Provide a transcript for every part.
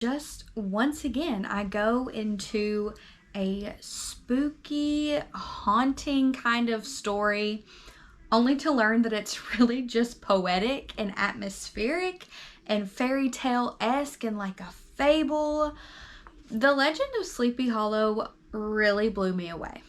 Just once again, I go into a spooky, haunting kind of story, only to learn that it's really just poetic and atmospheric and fairy tale-esque and like a fable. The Legend of Sleepy Hollow really blew me away.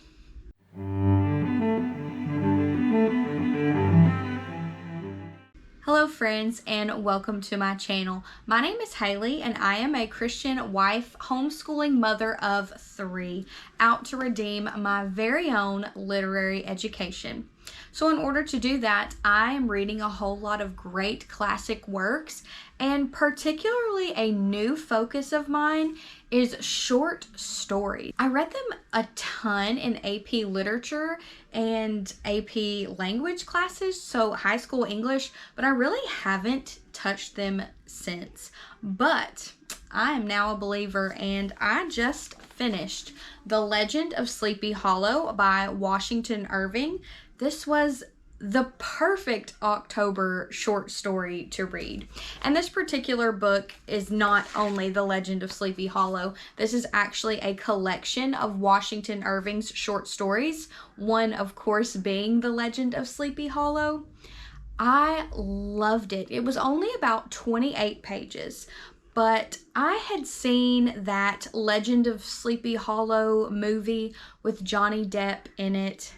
Hello friends, and welcome to my channel. My name is Haley and I am a Christian wife, homeschooling mother of 3, out to redeem my very own literary education. So in order to do that, I am reading a whole lot of great classic works, and particularly a new focus of mine is short stories. I read them a ton in AP Literature and AP Language classes, so high school English, but I really haven't touched them since. But I am now a believer, and I just finished The Legend of Sleepy Hollow by Washington Irving. This was the perfect October short story to read. And this particular book is not only The Legend of Sleepy Hollow. This is actually a collection of Washington Irving's short stories, one of course being The Legend of Sleepy Hollow. I loved it. It was only about 28 pages, but I had seen that Legend of Sleepy Hollow movie with Johnny Depp in it.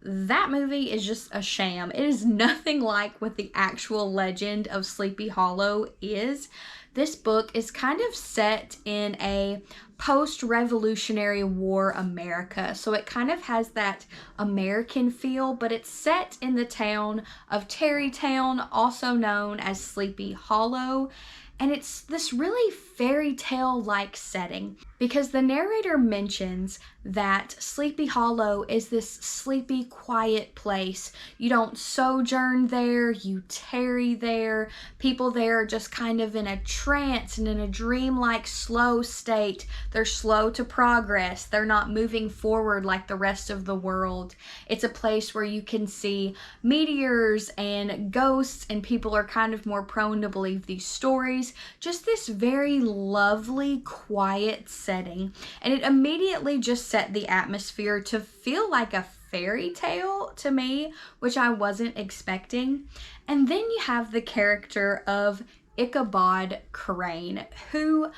That movie is just a sham. It is nothing like what the actual Legend of Sleepy Hollow is. This book is kind of set in a post-Revolutionary War America. So it kind of has that American feel, but it's set in the town of Tarrytown, also known as Sleepy Hollow. And it's this really fairy tale-like setting because the narrator mentions that Sleepy Hollow is this sleepy, quiet place. You don't sojourn there, you tarry there. People there are just kind of in a trance and in a dreamlike slow state. They're slow to progress. They're not moving forward like the rest of the world. It's a place where you can see meteors and ghosts, and people are kind of more prone to believe these stories. Just this very lovely, quiet setting. And it immediately just set the atmosphere to feel like a fairy tale to me, which I wasn't expecting. And then you have the character of Ichabod Crane, who,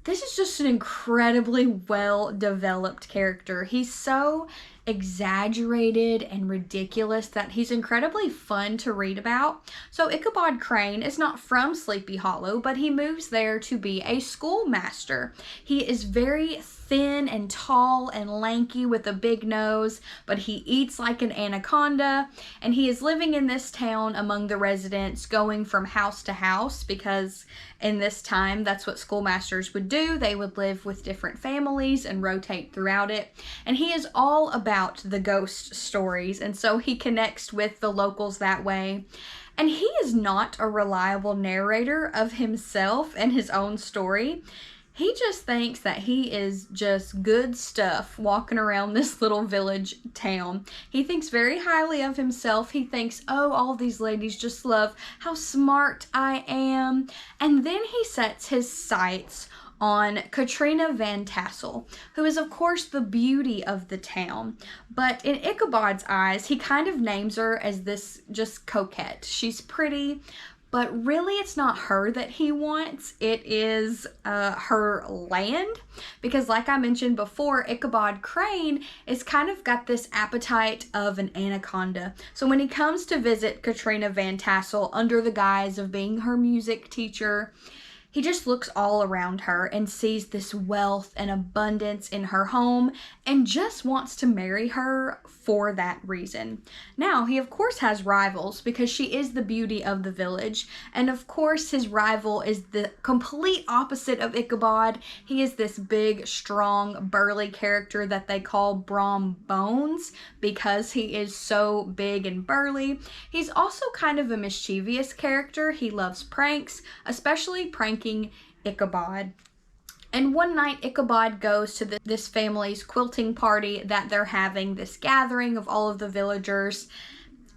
this is just an incredibly well-developed character. He's so exaggerated and ridiculous that he's incredibly fun to read about. So Ichabod Crane is not from Sleepy Hollow, but he moves there to be a schoolmaster. He is very thin and tall and lanky with a big nose, but he eats like an anaconda, and he is living in this town among the residents, going from house to house, because in this time that's what schoolmasters would do. They would live with different families and rotate throughout it, and he is all about the ghost stories, and so he connects with the locals that way. And he is not a reliable narrator of himself and his own story. He just thinks that he is just good stuff walking around this little village town. He thinks very highly of himself. He thinks, oh, all these ladies just love how smart I am. And then he sets his sights on Katrina Van Tassel, who is of course the beauty of the town. But in Ichabod's eyes, he kind of names her as this just coquette. She's pretty, but really it's not her that he wants. It is her land, because like I mentioned before, Ichabod Crane is kind of got this appetite of an anaconda. So when he comes to visit Katrina Van Tassel under the guise of being her music teacher, he just looks all around her and sees this wealth and abundance in her home and just wants to marry her for that reason. Now, he of course has rivals because she is the beauty of the village, and of course his rival is the complete opposite of Ichabod. He is this big, strong, burly character that they call Brom Bones because he is so big and burly. He's also kind of a mischievous character. He loves pranks, especially pranking Ichabod. And one night Ichabod goes to this family's quilting party that they're having, this gathering of all of the villagers.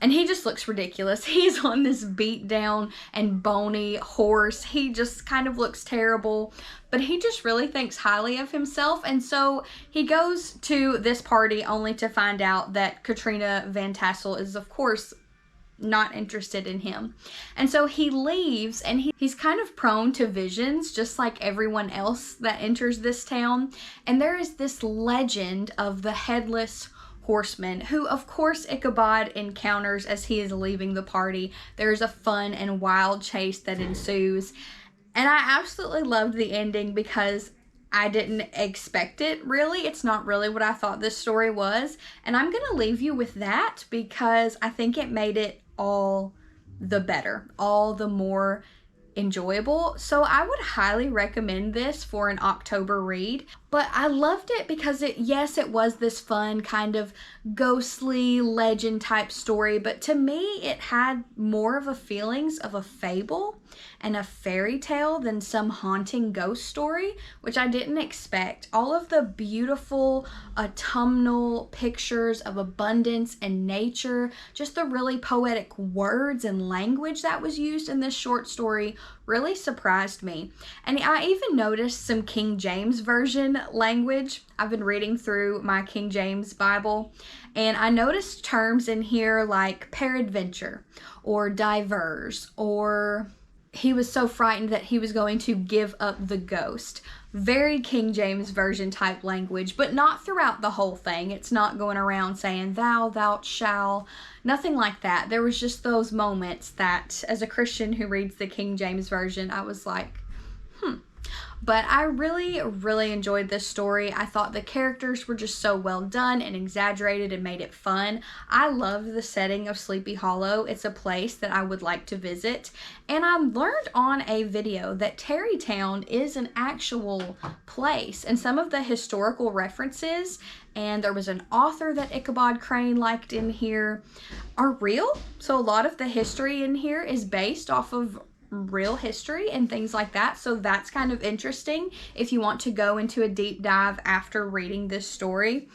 And he just looks ridiculous. He's on this beat down and bony horse. He just kind of looks terrible, but he just really thinks highly of himself. And so he goes to this party only to find out that Katrina Van Tassel is, of course, not interested in him. And so he leaves, and he's kind of prone to visions, just like everyone else that enters this town. And there is this legend of the headless horseman, who of course Ichabod encounters as he is leaving the party. There's a fun and wild chase that ensues. And I absolutely loved the ending because I didn't expect it, really. It's not really what I thought this story was. And I'm going to leave you with that because I think it made it all the better, all the more enjoyable. So I would highly recommend this for an October read. But I loved it because it was this fun kind of ghostly legend type story, but to me it had more of a feelings of a fable and a fairy tale than some haunting ghost story, which I didn't expect. All of the beautiful autumnal pictures of abundance and nature, just the really poetic words and language that was used in this short story really surprised me. And I even noticed some King James Version language. I've been reading through my King James Bible, and I noticed terms in here like peradventure or diverse, or he was so frightened that he was going to give up the ghost. Very King James Version type language, but not throughout the whole thing. It's not going around saying thou shall, nothing like that. There was just those moments that as a Christian who reads the King James Version, I was like, But I really, really enjoyed this story. I thought the characters were just so well done and exaggerated and made it fun. I love the setting of Sleepy Hollow. It's a place that I would like to visit. And I learned on a video that Tarrytown is an actual place. And some of the historical references, and there was an author that Ichabod Crane liked in here, are real. So a lot of the history in here is based off of real history and things like that. So that's kind of interesting if you want to go into a deep dive after reading this story.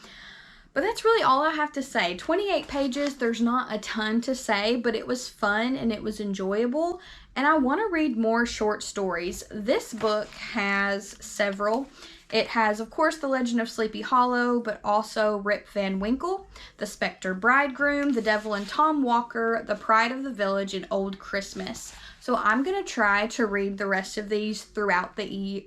But that's really all I have to say. 28 pages, there's not a ton to say, but it was fun and it was enjoyable. And I want to read more short stories. This book has several. It has, of course, The Legend of Sleepy Hollow, but also Rip Van Winkle, The Spectre Bridegroom, The Devil and Tom Walker, The Pride of the Village, and Old Christmas. So I'm going to try to read the rest of these throughout the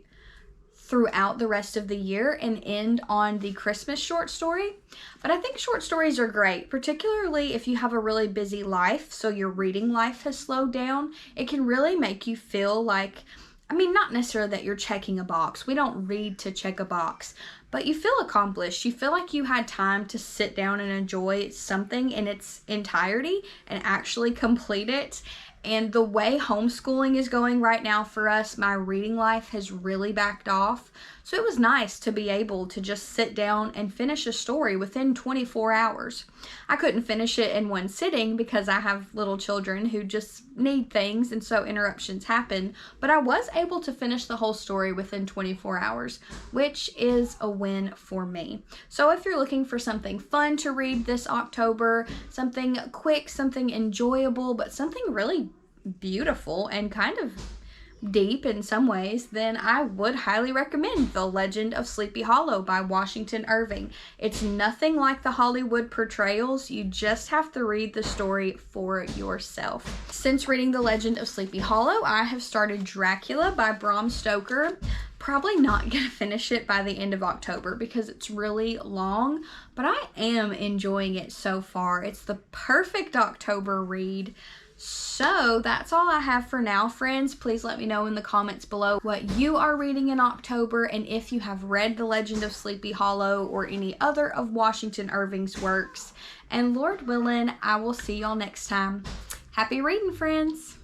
rest of the year and end on the Christmas short story. But I think short stories are great, particularly if you have a really busy life, so your reading life has slowed down. It can really make you feel like, I mean, not necessarily that you're checking a box. We don't read to check a box, but you feel accomplished. You feel like you had time to sit down and enjoy something in its entirety and actually complete it. And the way homeschooling is going right now for us, my reading life has really backed off. So it was nice to be able to just sit down and finish a story within 24 hours. I couldn't finish it in one sitting because I have little children who just need things, and so interruptions happen. But I was able to finish the whole story within 24 hours, which is a win for me. So if you're looking for something fun to read this October, something quick, something enjoyable, but something really beautiful and kind of deep in some ways, then I would highly recommend The Legend of Sleepy Hollow by Washington Irving. It's nothing like the Hollywood portrayals. You just have to read the story for yourself. Since reading The Legend of Sleepy Hollow, I have started Dracula by Bram Stoker. Probably not going to finish it by the end of October because it's really long, but I am enjoying it so far. It's the perfect October read. So that's all I have for now, friends. Please let me know in the comments below what you are reading in October, and if you have read The Legend of Sleepy Hollow or any other of Washington Irving's works. And Lord willing, I will see y'all next time. Happy reading, friends!